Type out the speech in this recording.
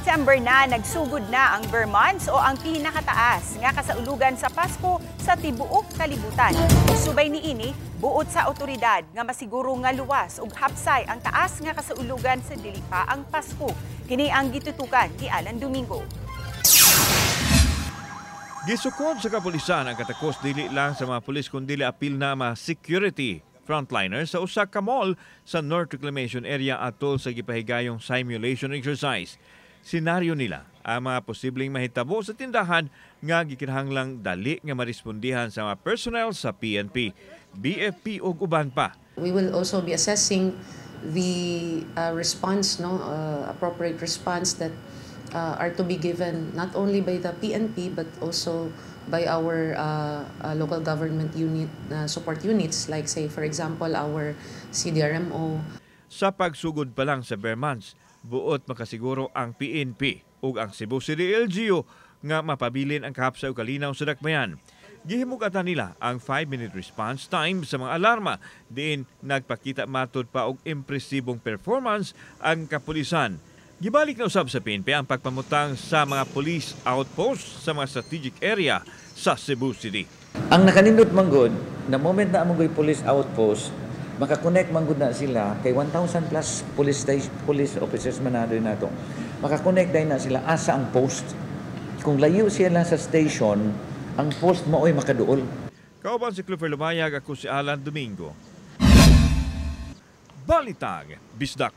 September na, nagsugod na ang Bare Months o ang pinakataas nga kasaulugan sa Pasko sa tibuok kalibutan. Subay ni ini, buot sa otoridad nga masiguro nga luwas ug hapsay ang taas nga kasaulugan sa dili pa ang Pasko. Kini ang gitutukan ni Alan Domingo. Gisukod sa kapulisan ang katakos dili lang sa mga pulis kundi apil na mga security frontliners sa usa ka mall sa North Reclamation Area atol sa gipahigayong simulation exercise. Senaryo nila ang mga posibleng mahitabo sa tindahan nga gikinahanglang dali nga marespondihan sa mga personnel sa PNP, BFP ug uban pa. We will also be assessing the response, appropriate response that are to be given not only by the PNP but also by our local government unit support units like say for example our CDRMO. Sa pagsugod pa lang sa Bare Months, buot makasiguro ang PNP ug ang Cebu City LGU nga mapabilin ang kahapsa ug kalinaw sa dakbayan. Gihimugatan nila ang 5-minute response time sa mga alarma diin nagpakita matud pa og impresibong performance ang kapulisan. Gibalik na usab sa PNP ang pagpamutang sa mga police outpost sa mga strategic area sa Cebu City. Ang nakanindot manggod na moment na amoy police outpost makakonect manggod na sila kay 1,000 plus police officers man na rin nato. Makakonect din na sila asa ang post. Kung layo sila sa station, ang post mao'y makaduol. Kauban si Clifford Lumayag, ako si Alan Domingo. Balitang Bisdak.